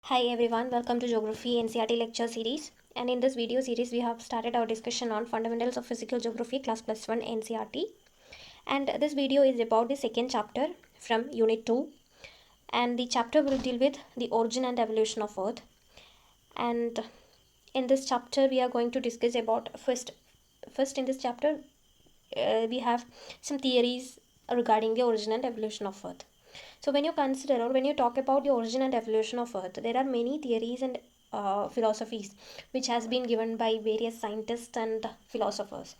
Hi everyone, welcome to Geography NCERT lecture series. And in this video series, we have started our discussion on Fundamentals of Physical Geography Class Plus 1 NCERT. And this video is about the second chapter from Unit 2. And the chapter will deal with the origin and evolution of Earth. And in this chapter, we are going to discuss about first in this chapter, we have some theories regarding the origin and evolution of Earth. So when you consider or when you talk about the origin and evolution of Earth, there are many theories and philosophies which has been given by various scientists and philosophers.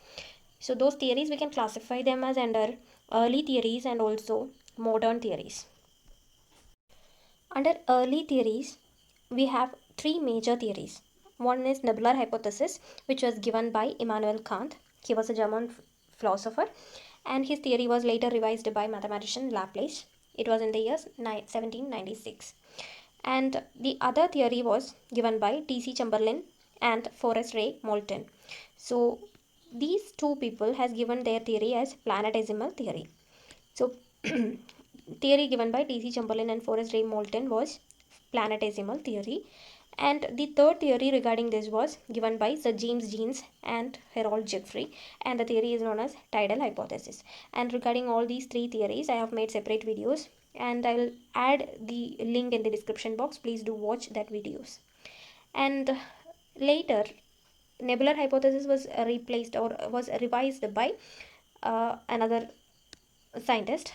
So those theories we can classify them as under early theories and also modern theories. Under early theories, we have three major theories. One is nebular hypothesis, which was given by Immanuel Kant. He was a German philosopher, and his theory was later revised by mathematician Laplace. It was in the year 1796. And the other theory was given by T.C. Chamberlain and Forrest Ray Moulton. So these two people has given their theory as planetesimal theory. So theory given by T.C. Chamberlain and Forrest Ray Moulton was planetesimal theory. And the third theory regarding this was given by Sir James Jeans and Harold Jeffrey, and the theory is known as tidal hypothesis. And regarding all these three theories, I have made separate videos, and I will add the link in the description box. Please do watch that videos. And later, nebular hypothesis was replaced or was revised by another scientist,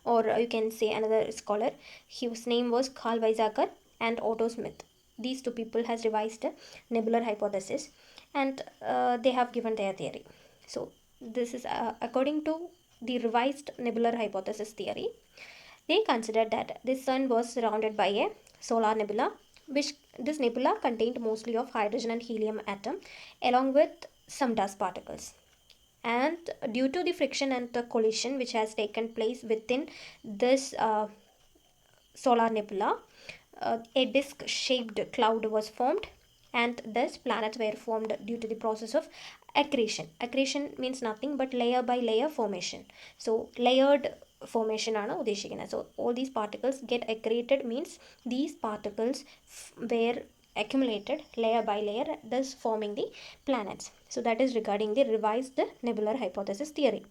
or you can say another scholar. His name was Carl Weizsäcker and Otto Smith. These two people has revised a nebular hypothesis, and they have given their theory. So this is according to the revised nebular hypothesis theory. They considered that the sun was surrounded by a solar nebula, which this nebula contained mostly of hydrogen and helium atom along with some dust particles. And due to the friction and the collision which has taken place within this solar nebula, a disc shaped cloud was formed, and thus planets were formed due to the process of accretion. Accretion means nothing but layer by layer formation. So layered formation ആണ് ഉദ്ദേശിക്കുന്നത്. So all these particles get accreted means these particles were accumulated layer by layer, thus forming the planets. So that is regarding the revised nebular hypothesis theory.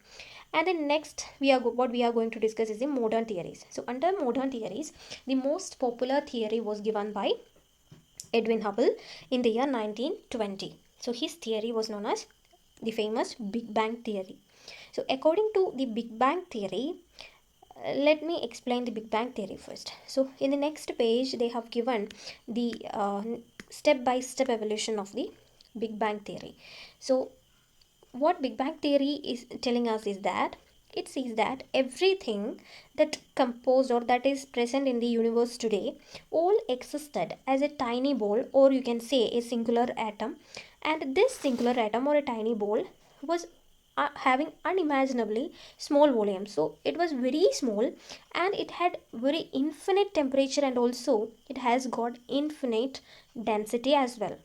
And then next what we are going to discuss is the modern theories. So under modern theories, the most popular theory was given by Edwin Hubble in the year 1920. So his theory was known as the famous Big Bang theory. So according to the Big Bang theory, let me explain the Big Bang theory first. So in the next page, they have given the step by step evolution of the Big Bang theory. So what Big Bang theory is telling us is that it says that everything that composed or that is present in the universe today all existed as a tiny ball, or you can say a singular atom, and this singular atom or a tiny ball was having unimaginably small volume. So it was very small, and it had very infinite temperature, and also it has got infinite density as well.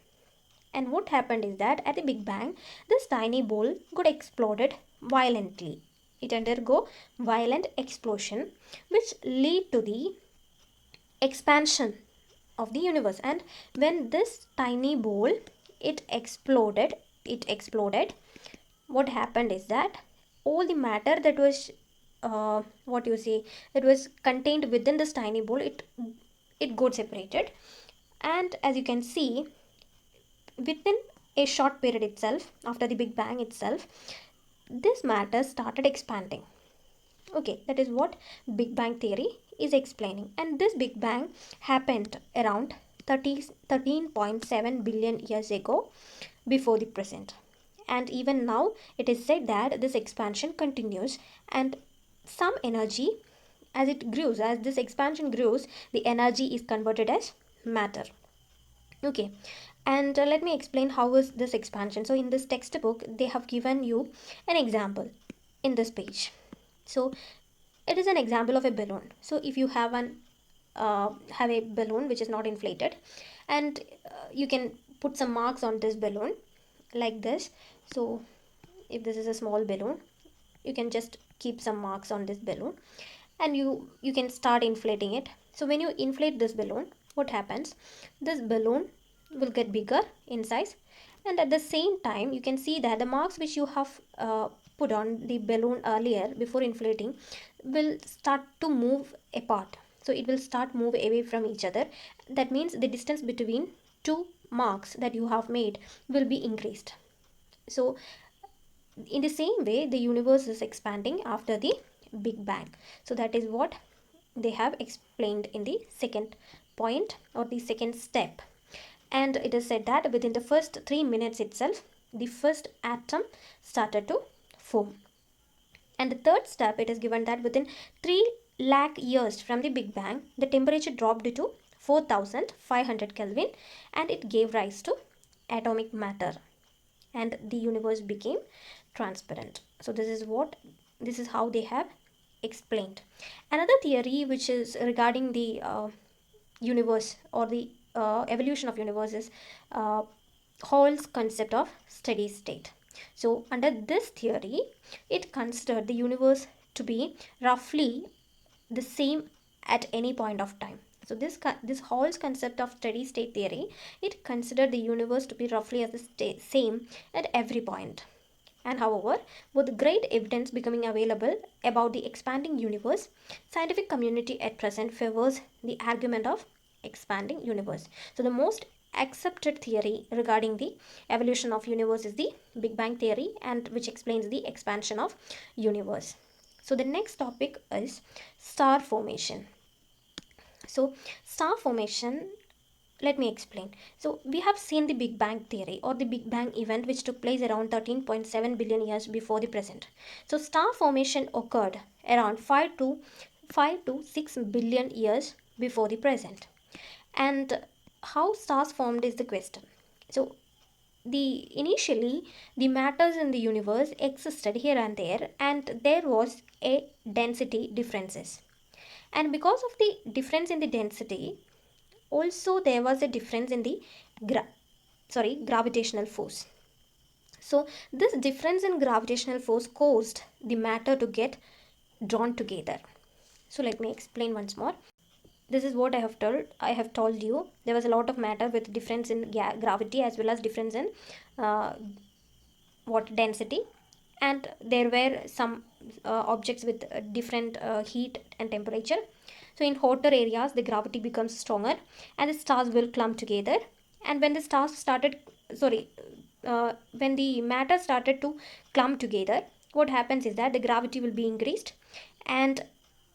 And what happened is that at the Big Bang, this tiny ball got exploded violently. It undergo violent explosion, which lead to the expansion of the universe. And when this tiny ball it exploded, what happened is that all the matter that was what you say that was contained within this tiny ball, it got separated. And as you can see, within a short period itself, after the Big Bang itself, this matter started expanding. Okay, that is what Big Bang theory is explaining. And this Big Bang happened around 13.7 billion years ago before the present. And even now, it is said that this expansion continues, and some energy, as this expansion grows, the energy is converted as matter. Okay, and let me explain how is this expansion. So in this textbook, they have given you an example in this page. So it is an example of a balloon. So if you have a balloon which is not inflated, and you can put some marks on this balloon like this. So if this is a small balloon, you can just keep some marks on this balloon, and you can start inflating it. So when you inflate this balloon, what happens? This balloon will get bigger in size, and at the same time you can see that the marks which you have put on the balloon earlier before inflating will start to move apart. So it will start move away from each other. That means the distance between two marks that you have made will be increased. So in the same way, the universe is expanding after the Big Bang. So that is what they have explained in the second point or the second step. And it is said that within the first 3 minutes itself, the first atom started to form. And the third step, it is given that within 3 lakh years from the Big Bang, the temperature dropped to 4500 Kelvin, and it gave rise to atomic matter, and the universe became transparent. So this is how they have explained. Another theory which is regarding the universe or the evolution of universe is Hall's concept of steady state. So under this theory, it considered the universe to be roughly the same at any point of time. So this Hall's concept of steady state theory, it considered the universe to be roughly as the same at every point. And however, with great evidence becoming available about the expanding universe, scientific community at present favors the argument of expanding universe. So the most accepted theory regarding the evolution of universe is the Big Bang theory, and which explains the expansion of universe. So the next topic is star formation. So star formation, let me explain. So we have seen the Big Bang theory or the Big Bang event, which took place around 13.7 billion years before the present. So star formation occurred around 5 to 6 billion years before the present. And how stars formed is the question. So initially the matters in the universe existed here and there, and there was a density differences. And because of the difference in the density, also there was a difference in the gravitational force. So this difference in gravitational force caused the matter to get drawn together. So let me explain once more. This is what I have told you. There was a lot of matter with difference in gravity as well as difference in density, and there were some objects with different heat and temperature. So in hotter areas the gravity becomes stronger and the stars will clump together, and when the stars started when the matter started to clump together, what happens is that the gravity will be increased, and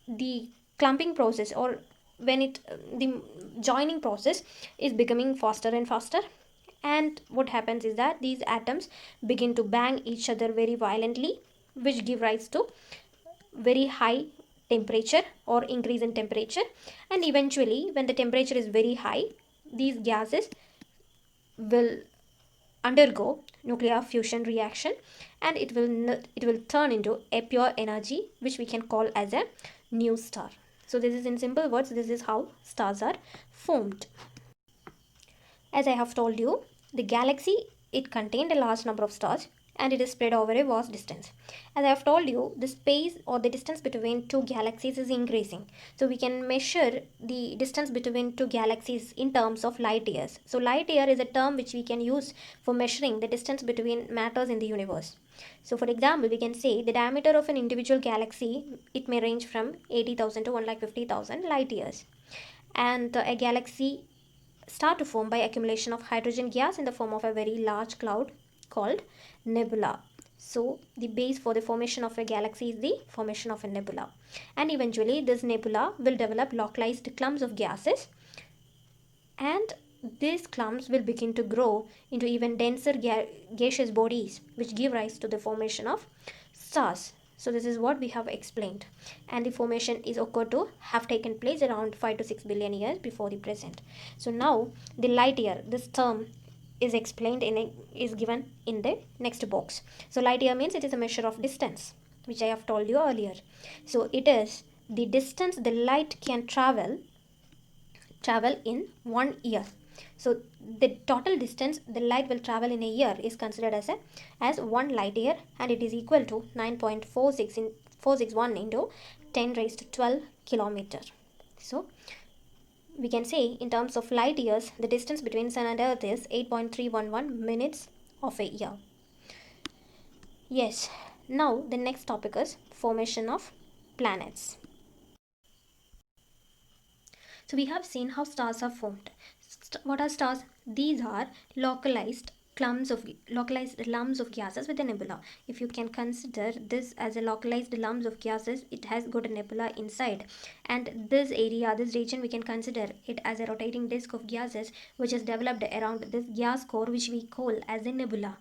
the clumping process, or when it the joining process is becoming faster and faster. And what happens is that these atoms begin to bang each other very violently, which give rise to very high temperature or increase in temperature. And eventually when the temperature is very high, these gases will undergo nuclear fusion reaction, and it will turn into a pure energy, which we can call as a new star. So this is, in simple words, this is how stars are formed. As I have told you, the galaxy, it contained a large number of stars, and it is spread over a vast distance. As I have told you, the space or the distance between two galaxies is increasing. So we can measure the distance between two galaxies in terms of light years. So light year is a term which we can use for measuring the distance between matters in the universe. So for example, we can say the diameter of an individual galaxy, it may range from 80,000 to 1,50,000 light years. And a galaxy start to form by accumulation of hydrogen gas in the form of a very large cloud called nebula. So the base for the formation of a galaxy is the formation of a nebula, and eventually this nebula will develop localized clumps of gases, and these clumps will begin to grow into even denser gaseous bodies, which give rise to the formation of stars. So this is what we have explained, and the formation is occurred to have taken place around 5 to 6 billion years before the present. So now the light year, this term is explained is given in the next box. So light year means it is a measure of distance, which I have told you earlier. So it is the distance the light can travel in 1 year. So the total distance the light will travel in a year is considered as 1 light year, and it is equal to 9.461 into 10 raised to 12 kilometer. So we can say in terms of light years, the distance between sun and earth is 8.311 minutes of a year. Yes, now the next topic is formation of planets. So we have seen how stars are formed. What are stars? These are localized lumps of gases with a nebula. If you can consider this as a localized lumps of gases, it has got a nebula inside. And this area, this region, we can consider it as a rotating disk of gases which is developed around this gas core, which we call as a nebula,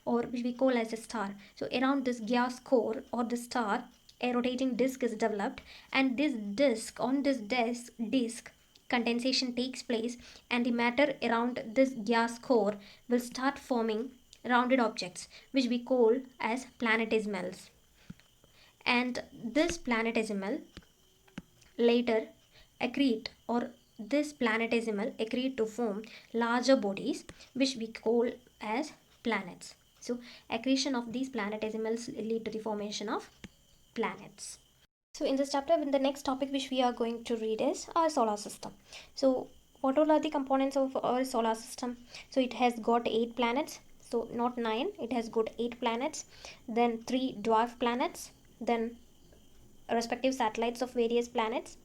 or which we call as a star. So around this gas core or the star, a rotating disk is developed, and this disk, on this disk condensation takes place, and the matter around this gas core will start forming rounded objects which we call as planetesimals. And this planetesimal later accrete, or this planetesimal accrete to form larger bodies which we call as planets. So accretion of these planetesimals lead to the formation of planets. So in this chapter, in the next topic which we are going to read is our solar system. So what all are the components of our solar system? So it has got 8 planets, so not 9, it has got 8 planets, then 3 dwarf planets, then respective satellites of various planets,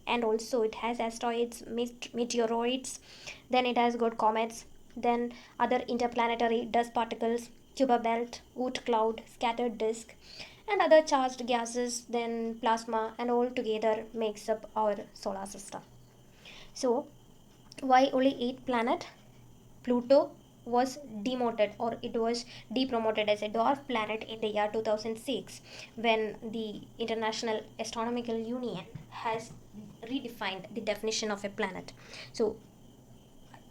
and also it has asteroids, meteoroids, then it has got comets, then other interplanetary dust particles, Kuiper belt, Oort cloud, scattered disk, and other charged gases, then plasma, and all together makes up our solar system. So why only 8 planet? Pluto was demoted, or it was depromoted as a dwarf planet in the year 2006, when the International Astronomical Union has redefined the definition of a planet. So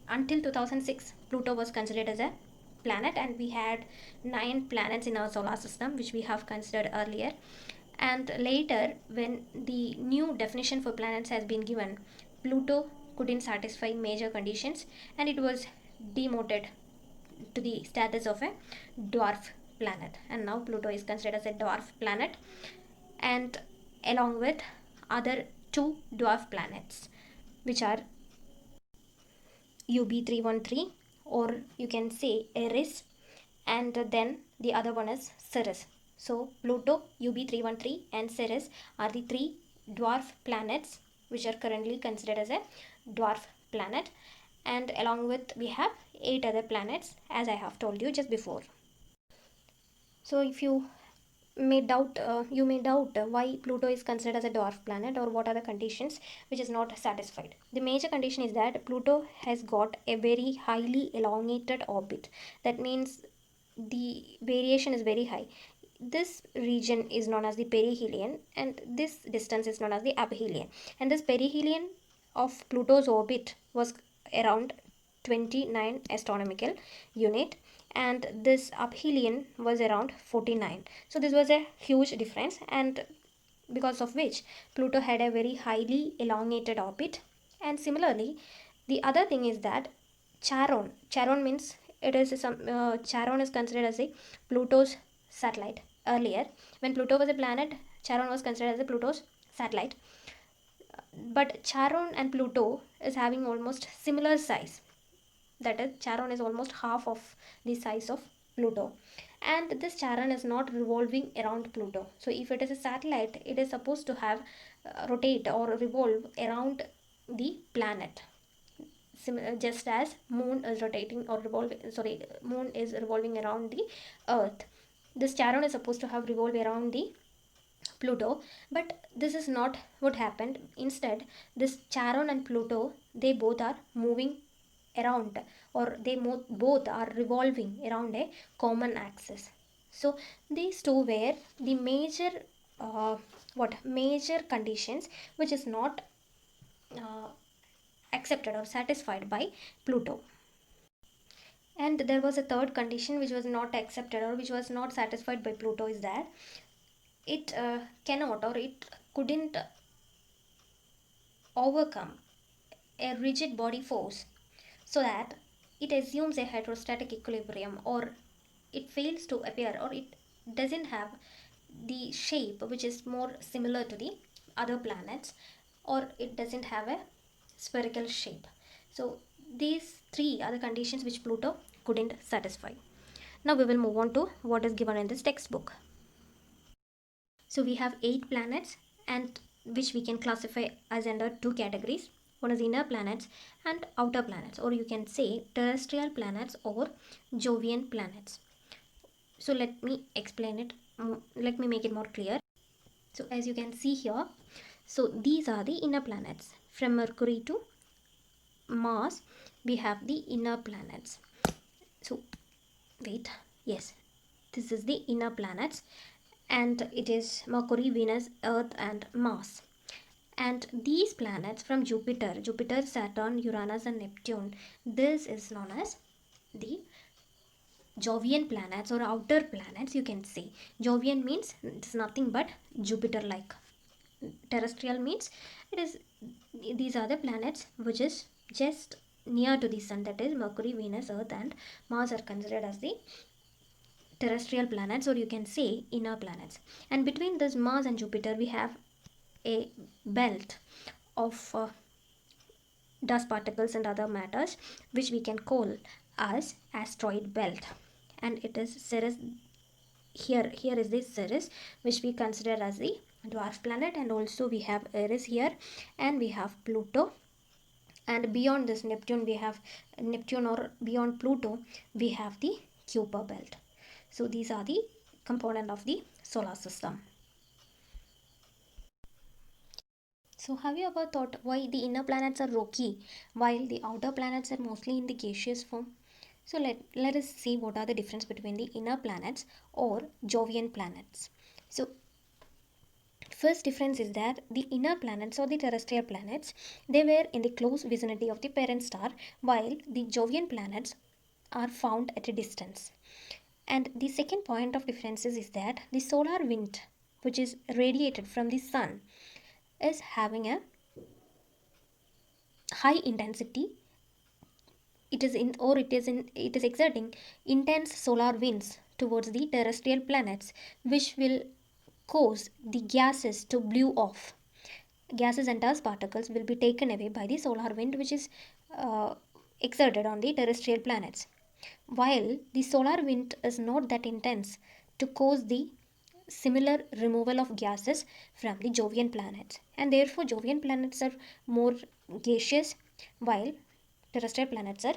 until 2006, Pluto was considered as a planet, and we had 9 planets in our solar system which we have considered earlier. And later, when the new definition for planets has been given, Pluto couldn't satisfy major conditions, and it was demoted to the status of a dwarf planet, and now Pluto is considered as a dwarf planet, and along with other 2 dwarf planets which are UB313, or you can say Eris, and then the other one is Ceres. So Pluto, UB313 and Ceres are the 3 dwarf planets which are currently considered as a dwarf planet, and along with we have 8 other planets as I have told you just before. So if you may doubt why Pluto is considered as a dwarf planet, or what are the conditions which is not satisfied. The major condition is that Pluto has got a very highly elongated orbit. That means the variation is very high. This region is known as the perihelion, and this distance is known as the aphelion. And this perihelion of Pluto's orbit was around 29 astronomical unit, and this aphelion was around 49. So this was a huge difference, and because of which Pluto had a very highly elongated orbit. And similarly, the other thing is that Charon means it is Charon is considered as a Pluto's satellite. Earlier, when Pluto was a planet, Charon was considered as a Pluto's satellite. But Charon and Pluto is having almost similar size. That is, Charon is almost half of the size of Pluto, and this Charon is not revolving around Pluto. So if it is a satellite, it is supposed to have rotate or revolve around the planet, just as moon is rotating or revolving, sorry, moon is revolving around the earth. This Charon is supposed to have revolve around the Pluto, but this is not what happened. Instead, this Charon and Pluto, they both are moving around, or they both are revolving around a common axis. So these two were the major major conditions which is not uh, accepted or satisfied by Pluto. And there was a third condition which was not accepted or which was not satisfied by Pluto, is that it cannot, or it couldn't overcome a rigid body force, so that it assumes a hydrostatic equilibrium, or it fails to appear, or it doesn't have the shape which is more similar to the other planets, or it doesn't have a spherical shape. So these three are the conditions which Pluto couldn't satisfy. Now we will move on to what is given in this textbook. So we have 8 planets, and which we can classify as under two categories. One is inner planets and outer planets, or you can say terrestrial planets or Jovian planets. So let me explain it, let me make it more clear. So as you can see here, so these are the inner planets. From Mercury to Mars, we have the inner planets. So wait, yes, this is the inner planets, and it is Mercury, Venus, Earth and Mars. And these planets from Jupiter, Saturn, Uranus and Neptune, this is known as the Jovian planets or outer planets, you can say. Jovian means it's nothing but Jupiter like. Terrestrial means it is, these are the planets which is just near to the sun, that is Mercury, Venus, Earth and Mars are considered as the terrestrial planets, or you can say inner planets. And between this Mars and Jupiter we have a belt of dust particles and other matters, which we can call as asteroid belt. And it is Ceres. Here is the Ceres, which we consider as the dwarf planet, and also we have Eris here, and we have Pluto. And beyond this Neptune, we have Neptune, or beyond Pluto we have the Kuiper belt. So these are the component of the solar system. So have you ever thought why the inner planets are rocky while the outer planets are mostly in the gaseous form? So let us see what are the difference between the inner planets or Jovian planets. So first difference is that the inner planets or the terrestrial planets, they were in the close vicinity of the parent star, while the Jovian planets are found at a distance. And the second point of differences is that the solar wind, which is radiated from the sun, is having a high intensity. It is exerting intense solar winds towards the terrestrial planets, which will cause the gases to blow off. Gases and dust particles will be taken away by the solar wind, which is uh, exerted on the terrestrial planets, while the solar wind is not that intense to cause the similar removal of gases from the Jovian planets, and therefore Jovian planets are more gaseous, while terrestrial planets are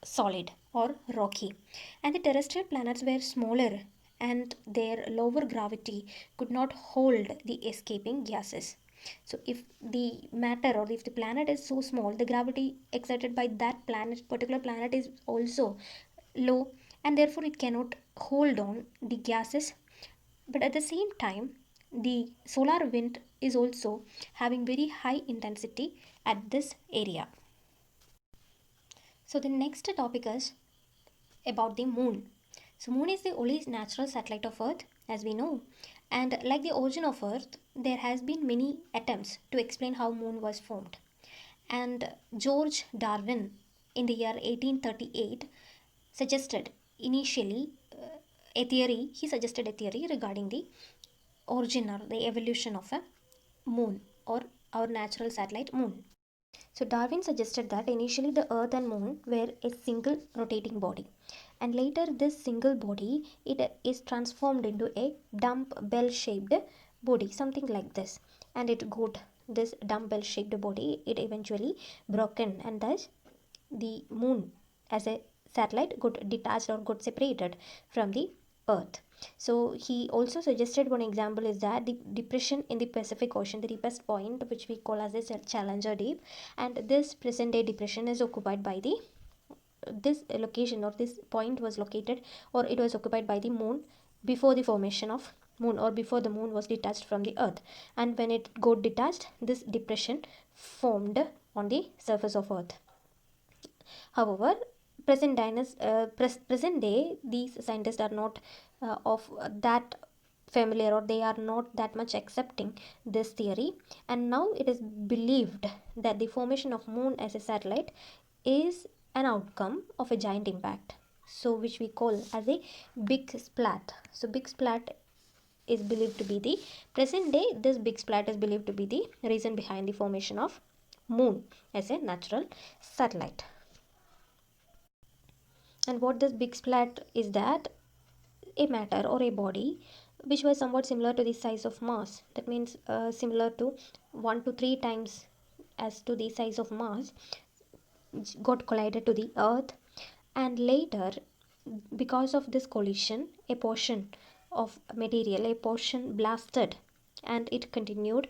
solid or rocky. And the terrestrial planets were smaller, and their lower gravity could not hold the escaping gases. So if the matter, or if the planet is so small, the gravity exerted by that particular planet is also low, and therefore it cannot hold on the gases. But at the same time, the solar wind is also having very high intensity at this area. So the next topic is about the moon. So moon is the only natural satellite of Earth, as we know. And like the origin of Earth, there has been many attempts to explain how moon was formed. And George Darwin in the year 1838 suggested initially he suggested a theory regarding the origin or the evolution of a moon, or our natural satellite moon. So Darwin suggested that initially the Earth and Moon were a single rotating body, and later this single body, it is transformed into a dumbbell-shaped body, something like this, and it got this dumbbell-shaped body. It eventually broken, and thus the Moon as a satellite got detached or got separated from the Earth. So he also suggested one example is that the depression in the Pacific Ocean, the deepest point, which we call as the Challenger Deep, and this present day depression is occupied by the this location, or this point was located, or it was occupied by the moon before the formation of moon, or before the moon was detached from the Earth. And when it got detached, this depression formed on the surface of Earth. However, present day, these scientists are not of that familiar, or they are not that much accepting this theory. And now it is believed that the formation of moon as a satellite is an outcome of a giant impact, so which we call as a big splat. So big splat is believed to be the present day, this big splat is believed to be the reason behind the formation of moon as a natural satellite. And what this big splat is that a matter or a body which was somewhat similar to the size of Mars, that means similar to 1 to 3 times as to the size of Mars, got collided to the earth, and later because of this collision a portion of material, a portion blasted, and it continued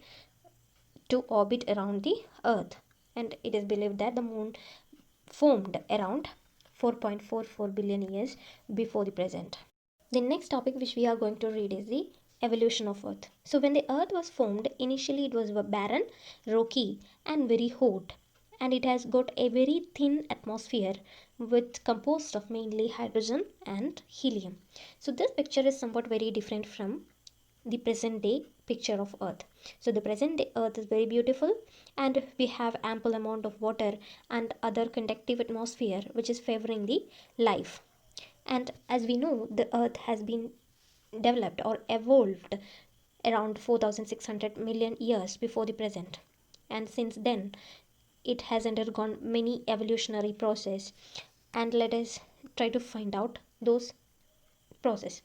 to orbit around the earth, and it is believed that the moon formed around 4.44 billion years before the present. The next topic which we are going to read is the evolution of earth. So when the earth was formed, initially it was barren, rocky and very hot, and it has got a very thin atmosphere with composed of mainly hydrogen and helium. So this picture is somewhat very different from the present day picture of earth. So the present day earth is very beautiful, and we have ample amount of water and other conductive atmosphere which is favoring the life. And as we know, the earth has been developed or evolved around 4600 million years before the present, and since then it has undergone many evolutionary process, and let us try to find out those process.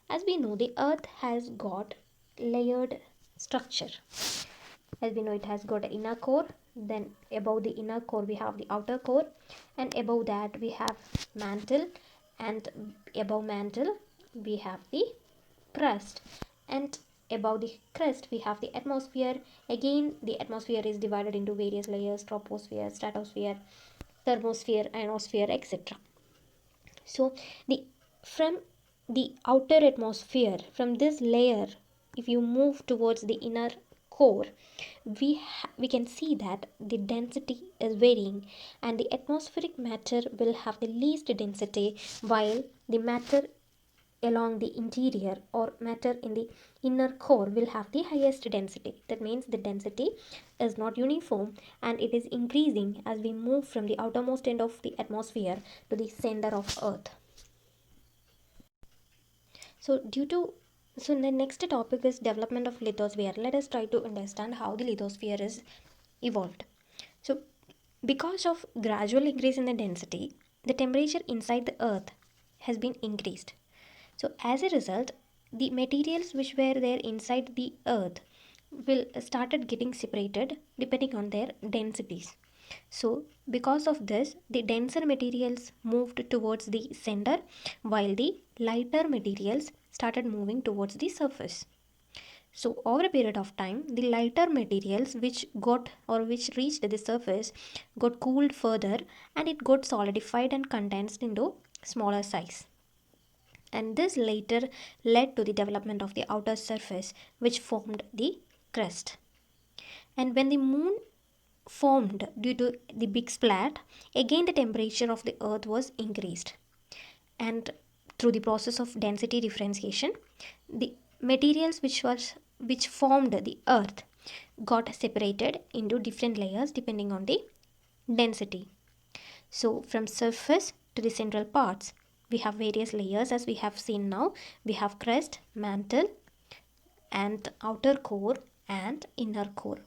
As we know, the earth has got layered structure. As we know, it has got an inner core, then above the inner core we have the outer core, and above that we have mantle, and above mantle we have the crust, and above the crust we have the atmosphere. Again, the atmosphere is divided into various layers: troposphere, stratosphere, thermosphere, ionosphere, etc. So the from the outer atmosphere, from this layer, if you move towards the inner core, we can see that the density is varying, and the atmospheric matter will have the least density, while the matter along the interior or matter in the inner core will have the highest density. That means the density is not uniform, and it is increasing as we move from the outermost end of the atmosphere to the center of earth. So due to so the next topic is development of lithosphere. Let us try to understand how the lithosphere is evolved. So because of gradual increase in the density, the temperature inside the earth has been increased. So as a result, the materials which were there inside the earth will started getting separated depending on their densities. So because of this, the denser materials moved towards the center, while the lighter materials started moving towards the surface. So over a period of time, the lighter materials which got or which reached the surface got cooled further, and it got solidified and condensed into smaller size. And this later led to the development of the outer surface which formed the crust. And when the moon formed due to the big splat, again the temperature of the earth was increased, and through the process of density differentiation, the materials which formed the earth got separated into different layers depending on the density. So from surface to the central parts we have various layers, as we have seen now. We have crust, mantle, and outer core and inner core.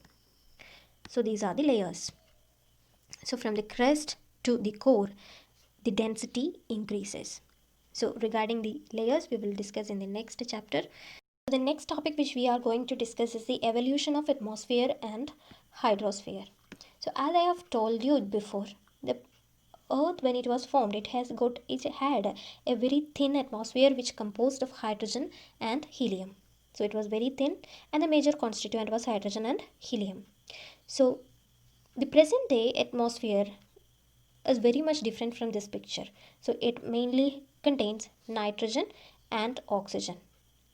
So these are the layers. So from the crust to the core, the density increases. So regarding the layers, we will discuss in the next chapter. The next topic which we are going to discuss is the evolution of atmosphere and hydrosphere. So as I have told you before, the earth when it was formed, it had a very thin atmosphere which composed of hydrogen and helium. So it was very thin, and the major constituent was hydrogen and helium. So the present day atmosphere is very much different from this picture. So it mainly contains nitrogen and oxygen.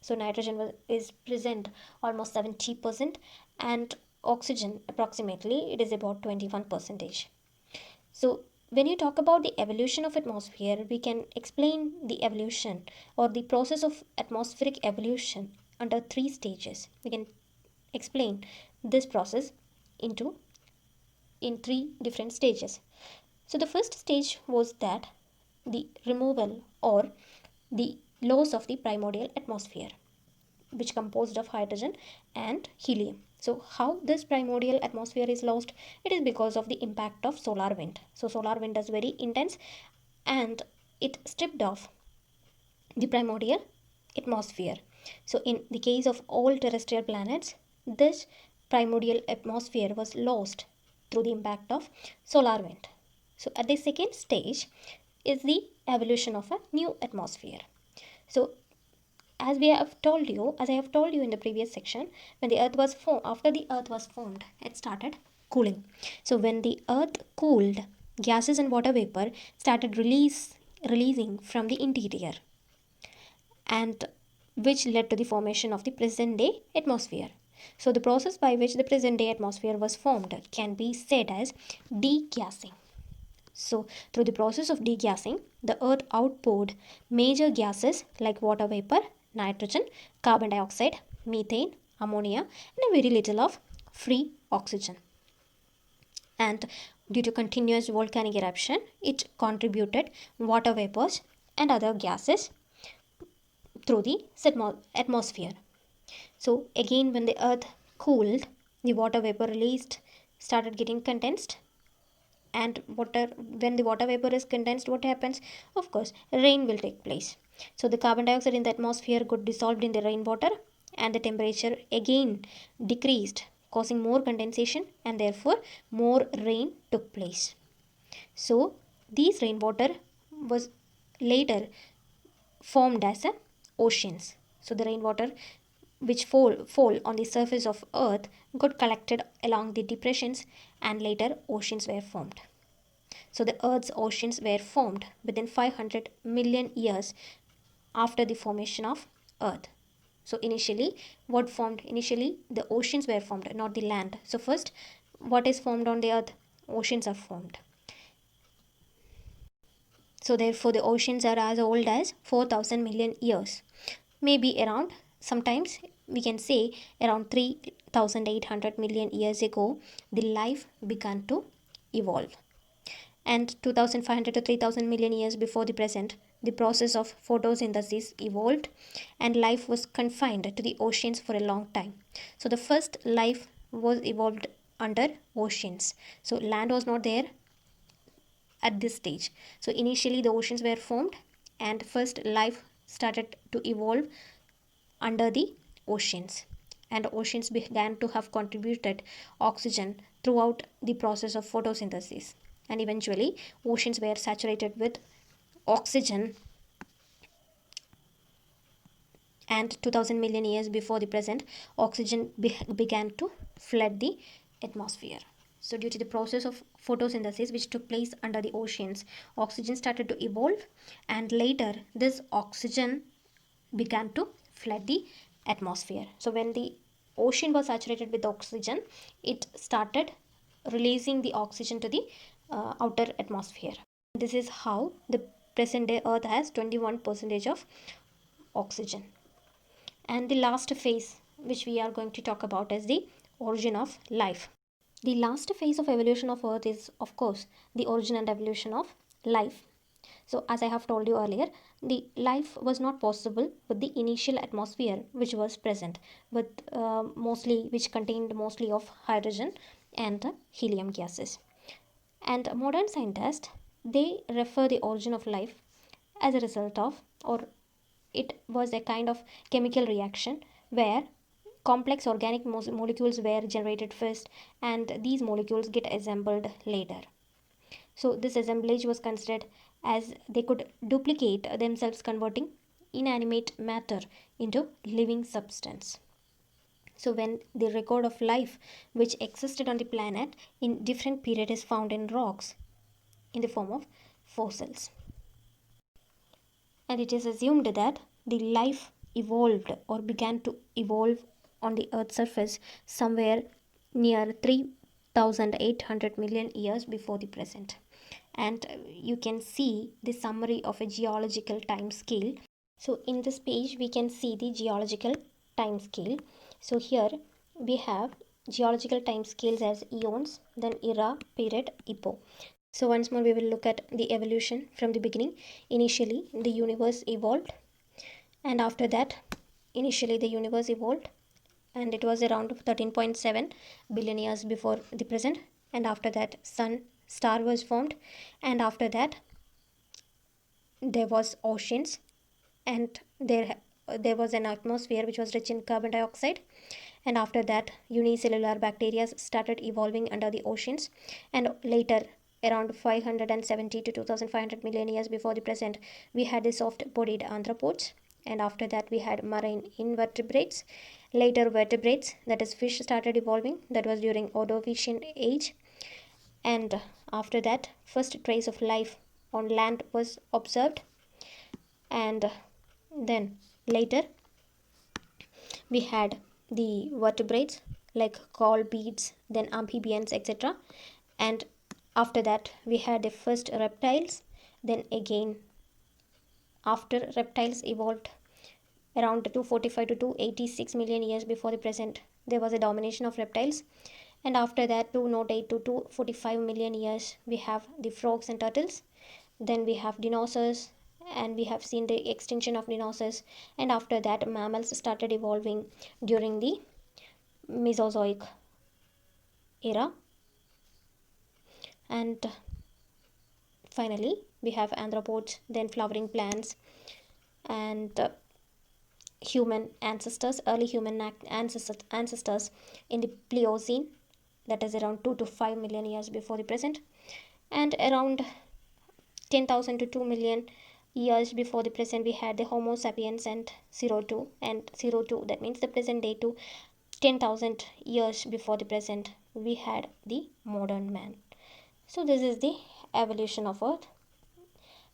So nitrogen is present almost 70%, and oxygen approximately it is about 21 percentage. So when you talk about the evolution of atmosphere, we can explain the evolution or the process of atmospheric evolution under three stages. We can explain this process into in three different stages. So the first stage was that the removal or the loss of the primordial atmosphere, which composed of hydrogen and helium. So how this primordial atmosphere is lost? It is because of the impact of solar wind. So solar wind is very intense and it stripped off the primordial atmosphere. So in the case of all terrestrial planets, this primordial atmosphere was lost through the impact of solar wind. So at the second stage is the evolution of a new atmosphere. So as I have told you in the previous section, when the earth was formed, after the earth was formed, it started cooling. So when the earth cooled, gases and water vapor started releasing from the interior, and which led to the formation of the present day atmosphere. So the process by which the present day atmosphere was formed can be said as degassing. So, through the process of degassing, the earth outpoured major gases like water vapor, nitrogen, carbon dioxide, methane, ammonia, and a very little of free oxygen. And due to continuous volcanic eruption, it contributed water vapors and other gases through the atmosphere. So, again, when the earth cooled, the water vapor released started getting condensed, and water when the water vapor is condensed, what happens? Of course, rain will take place. So the carbon dioxide in the atmosphere got dissolved in the rainwater, and the temperature again decreased, causing more condensation, and therefore more rain took place. So these rainwater was later formed as a oceans. So the rainwater which fall on the surface of earth got collected along the depressions, and later oceans were formed. So the Earth's oceans were formed within 500 million years after the formation of Earth. So initially, what formed? Initially, the oceans were formed, not the land. So first, what is formed on the Earth? Oceans are formed. So therefore, the oceans are as old as 4,000 million years. Maybe around, sometimes we can say around 3,800 million years ago, the life began to evolve. And 2500 to 3000 million years before the present, the process of photosynthesis evolved, and life was confined to the oceans for a long time. So the first life was evolved under oceans. So land was not there at this stage. So initially the oceans were formed, and first life started to evolve under the oceans, and oceans began to have contributed oxygen throughout the process of photosynthesis, and eventually oceans were saturated with oxygen, and 2000 million years before the present, oxygen began to flood the atmosphere. So due to the process of photosynthesis which took place under the oceans, oxygen started to evolve, and later this oxygen began to flood the atmosphere. So when the ocean was saturated with oxygen, it started releasing the oxygen to the outer atmosphere. This is how the present day earth has 21% of oxygen. And the last phase which we are going to talk about is the origin of life. The last phase of evolution of earth is, of course, the origin and evolution of life. So as I have told you earlier, the life was not possible with the initial atmosphere which was present, with which contained mostly of hydrogen and helium gases. And modern scientists, they refer the origin of life as a result of, or it was a kind of chemical reaction where complex organic molecules were generated first, and these molecules get assembled later. So this assemblage was considered as they could duplicate themselves, converting inanimate matter into living substance. So when the record of life which existed on the planet in different period is found in rocks in the form of fossils. And it is assumed that the life evolved or began to evolve on the earth's surface somewhere near 3800 million years before the present. And you can see the summary of a geological time scale. So in this page we can see the geological time scale. So here we have geological time scales as eons, then era, period, epoch. So once more we will look at the evolution from the beginning. Initially the universe evolved, and after that initially the universe evolved, and it was around 13.7 billion years before the present. And after that, sun star was formed, and after that there was oceans, and there was an atmosphere which was rich in carbon dioxide. And after that, unicellular bacteria started evolving under the oceans. And later, around 570 to 2500 million years before the present, we had the soft bodied arthropods. And after that, we had marine invertebrates. Later, vertebrates, that is fish, started evolving. That was during Ordovician age. And after that, first trace of life on land was observed. And then later, we had the vertebrates like coral beads, then amphibians, etc. And after that, we had the first reptiles. Then again, after reptiles evolved around 245 to 286 million years before the present, there was a domination of reptiles. And after that, 208 to 245 million years, we have the frogs and turtles. Then we have dinosaurs, and we have seen the extinction of dinosaurs. And after that, mammals started evolving during the Mesozoic era. And finally, we have anthropods, then flowering plants, and human ancestors, early human ancestors in the Pliocene, that is around 2 to 5 million years before the present. And around 10,000 to 2 million years before the present, we had the Homo sapiens and 02 and 02. That means the present day to 10,000 years before the present, we had the modern man. So this is the evolution of Earth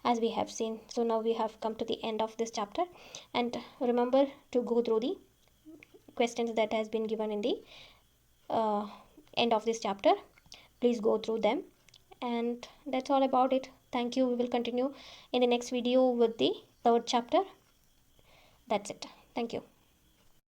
as we have seen. So now we have come to the end of this chapter, and remember to go through the questions that has been given in the uh, end of this chapter. Please go through them, and that's all about it. Thank you. We will continue in the next video with the third chapter. That's it. Thank you.